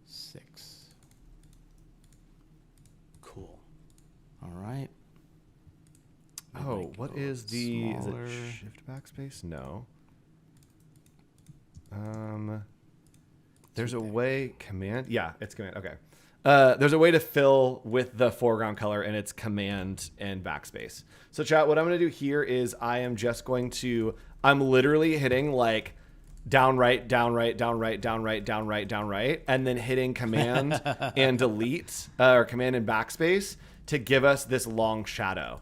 6. Cool. All right. Oh, what is the... Smaller. Is it shift backspace? No. There's a way... Command? Yeah, it's command. Okay. There's a way to fill with the foreground color, and it's command and backspace. So chat, what I'm going to do here is I am just going to... I'm literally hitting like down right, down right, down right, down right, down right, down right, and then hitting command and delete or command and backspace to give us this long shadow.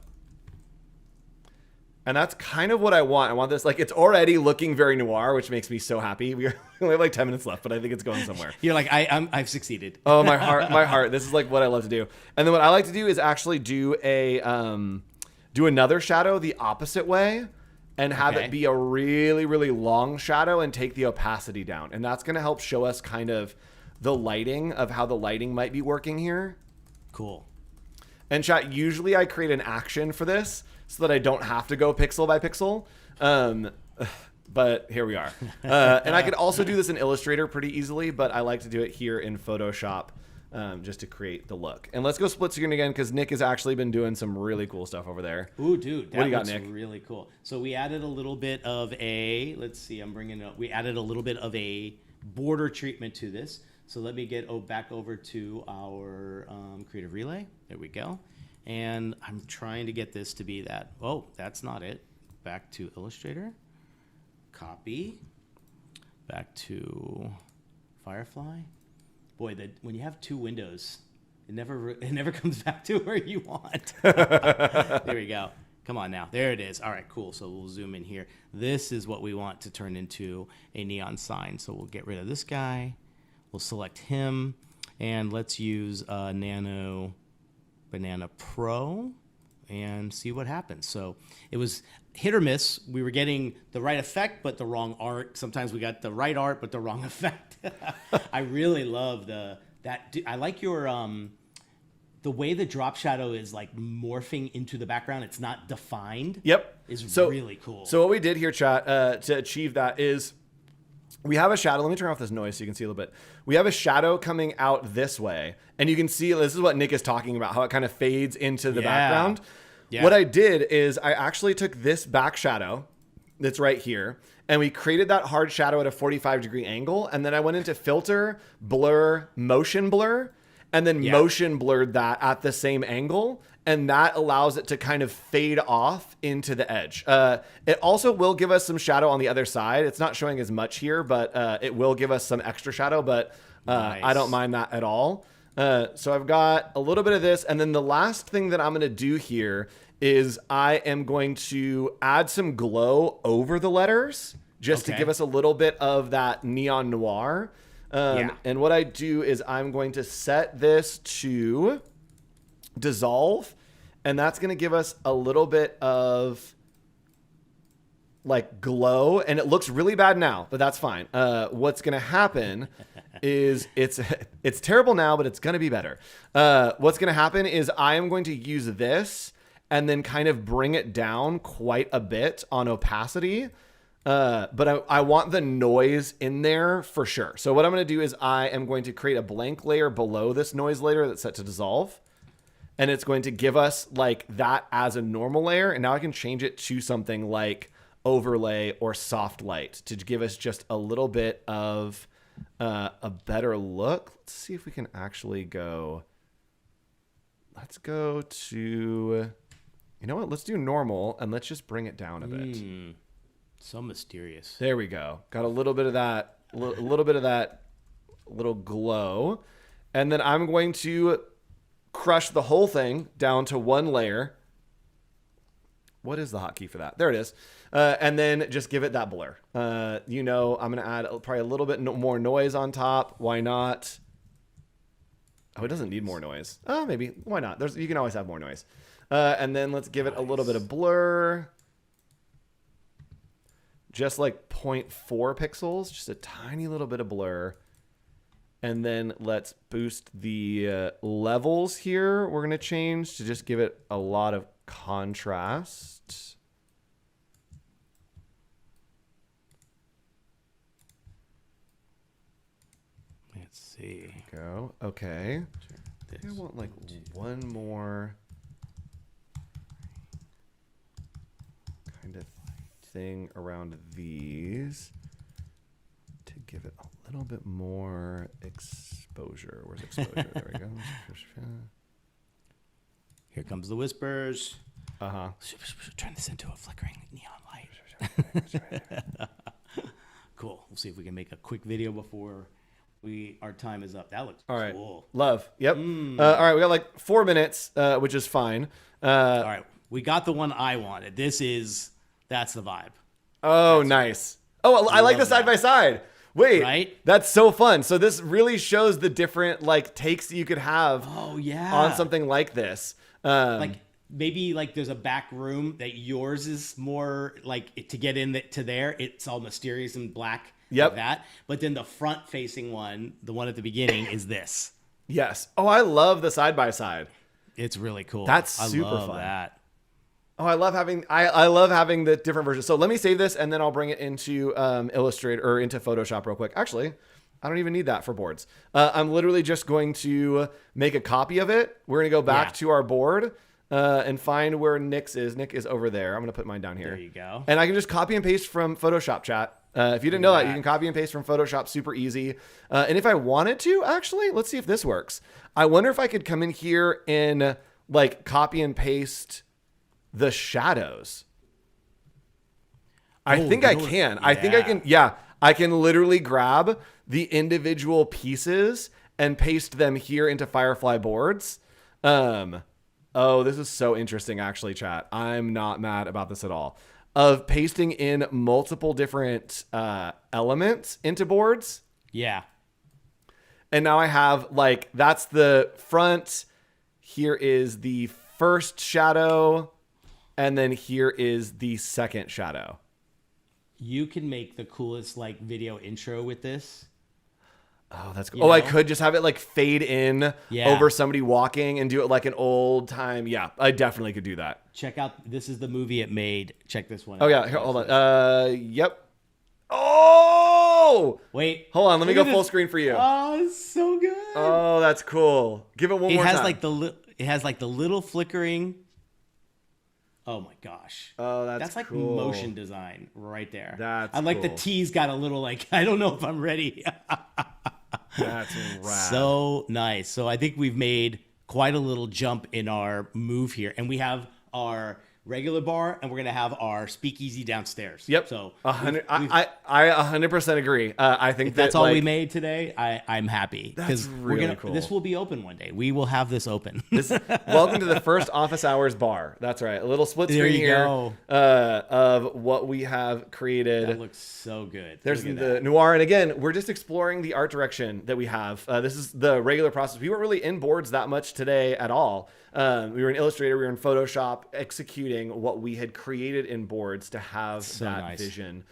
And that's kind of what I want. I want this, like, it's already looking very noir, which makes me so happy. We only have like 10 minutes left, but I think it's going somewhere. You're like, I've succeeded. Oh, my heart. This is like what I love to do. And then what I like to do is actually do another shadow the opposite way and have it be a really, really long shadow and take the opacity down. And that's going to help show us kind of the lighting of how the lighting might be working here. Cool. And chat, usually I create an action for this so that I don't have to go pixel by pixel. But here we are. And I could also do this in Illustrator pretty easily, but I like to do it here in Photoshop just to create the look. And let's go split screen again because Nick has actually been doing some really cool stuff over there. Ooh, dude, that what do you got, looks Nick? Really cool. So we added a little bit of a, let's see, I'm bringing it up. We added a little bit of a border treatment to this. So let me get back over to our Creative Relay. There we go. And I'm trying to get this to be that. Oh, that's not it. Back to Illustrator. Copy. Back to Firefly. Boy, when you have 2 windows, it never comes back to where you want. There we go. Come on now. There it is. All right, cool. So we'll zoom in here. This is what we want to turn into a neon sign. So we'll get rid of this guy. We'll select him. And let's use Nano Banana Pro and see what happens. So it was hit or miss. We were getting the right effect, but the wrong art. Sometimes we got the right art, but the wrong effect. I really love that. I like your, the way the drop shadow is like morphing into the background. It's not defined. Yep. Is really cool. So what we did here, chat, to achieve that is we have a shadow. Let me turn off this noise so you can see a little bit. We have a shadow coming out this way. And you can see, this is what Nick is talking about, how it kind of fades into the background. Yeah. What I did is I actually took this back shadow that's right here, and we created that hard shadow at a 45-degree angle. And then I went into filter, blur, motion blur, and then motion blurred that at the same angle. And that allows it to kind of fade off into the edge. It also will give us some shadow on the other side. It's not showing as much here, but it will give us some extra shadow, but nice. I don't mind that at all. So I've got a little bit of this. And then the last thing that I'm going to do here is I am going to add some glow over the letters just to give us a little bit of that neon noir. And what I do is I'm going to set this to dissolve, and that's going to give us a little bit of like glow, and it looks really bad now, but that's fine. What's going to happen is it's terrible now, but it's going to be better. What's going to happen is I am going to use this and then kind of bring it down quite a bit on opacity. But I want the noise in there for sure. So what I'm going to do is I am going to create a blank layer below this noise layer that's set to dissolve. And it's going to give us like that as a normal layer. And now I can change it to something like overlay or soft light to give us just a little bit of a better look. Let's see if we can actually go. Let's go to, you know what? Let's do normal and let's just bring it down a bit. So mysterious. There we go. Got a little bit of that, a little bit of that little glow. And then I'm going to crush the whole thing down to one layer. What is the hotkey for that? There it is. And then just give it that blur. You know, I'm going to add probably a little bit more noise on top. Why not? Oh, it doesn't need more noise. Oh, maybe. Why not? You can always have more noise. And then let's give it a little bit of blur. Just like 0.4 pixels, just a tiny little bit of blur. And then let's boost the levels here. We're going to change to just give it a lot of contrast. Let's see. Go. Okay. I think I want like one more kind of thing around these to give it a little bit more exposure. Where's exposure? There we go. Here comes the whispers. Uh-huh. Turn this into a flickering neon light. Cool. We'll see if we can make a quick video before our time is up. That looks all right. cool. Love. Yep. All right. We got like 4 minutes, which is fine. All right. We got the one I wanted. That's the vibe. Oh, nice. Oh, I like the side by side. Wait, right? That's so fun. So this really shows the different like takes that you could have on something like this. Like maybe like there's a back room that yours is more like to get in to there. It's all mysterious and black. Yep. Like that. But then the front facing one, the one at the beginning is this. Yes. Oh, I love the side by side. It's really cool. That's super I love fun. That. Oh, I love having the different versions. So let me save this and then I'll bring it into Illustrator or into Photoshop real quick. Actually, I don't even need that for boards. I'm literally just going to make a copy of it. We're going to go back to our board and find where Nick's is. Nick is over there. I'm going to put mine down here. There you go. And I can just copy and paste from Photoshop, chat. If you didn't know that, you can copy and paste from Photoshop super easy. And if I wanted to, actually, let's see if this works. I wonder if I could come in here and like copy and paste the shadows. I think I can. I think I can. Yeah, I can literally grab the individual pieces and paste them here into Firefly boards. Oh, this is so interesting, actually, chat. I'm not mad about this at all. Of pasting in multiple different elements into boards. Yeah. And now I have like, that's the front. Here is the first shadow. And then here is the second shadow. You can make the coolest like video intro with this. Oh, that's cool. I could just have it like fade in over somebody walking and do it like an old time. Yeah, I definitely could do that. Check out, this is the movie it made. Check this one out. Oh yeah, here, hold on. Yep. Oh! Wait. Hold on, let me go full screen for you. Oh, it's so good. Oh, that's cool. Give it one more time. It has like the little flickering. Oh my gosh. Oh, that's like cool. motion design right there. That's I like cool. the T's got a little like, I don't know if I'm ready. That's rad. So nice. So I think we've made quite a little jump in our move here. And we have our regular bar and we're going to have our speakeasy downstairs. Yep. So 100. I 100% agree. I think if that's all we made today. I'm happy. That's really cool. This will be open one day. We will have this open. Welcome to the first office hours bar. That's right. A little split screen here of what we have created. That looks so good. There's the noir. And again, we're just exploring the art direction that we have. This is the regular process. We weren't really in boards that much today at all. We were in Illustrator, we were in Photoshop, executing what we had created in boards to have that vision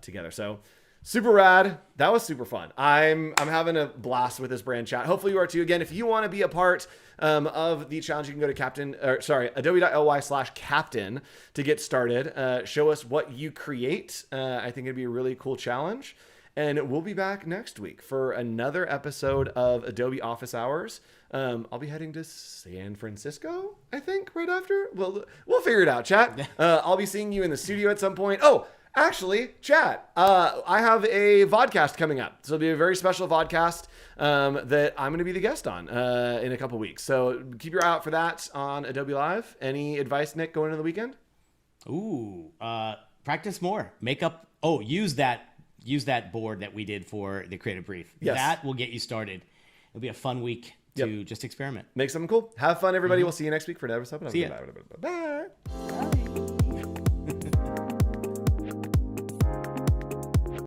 together. So Super rad. That was super fun. I'm having a blast with this brand chat. Hopefully you are too. Again, if you want to be a part of the challenge, you can go to adobe.ly/captain to get started. Show us what you create. I think it'd be a really cool challenge. And we'll be back next week for another episode of Adobe Office Hours. I'll be heading to San Francisco, I think, right after. We'll figure it out, chat. I'll be seeing you in the studio at some point. Oh, actually, chat, I have a vodcast coming up. So it'll be a very special vodcast that I'm going to be the guest on in a couple weeks. So keep your eye out for that on Adobe Live. Any advice, Nick, going into the weekend? Ooh, practice more. Use that board that we did for the creative brief. Yes. That will get you started. It'll be a fun week to just experiment. Make something cool. Have fun, everybody. We'll see you next week for another episode. See ya. Bye.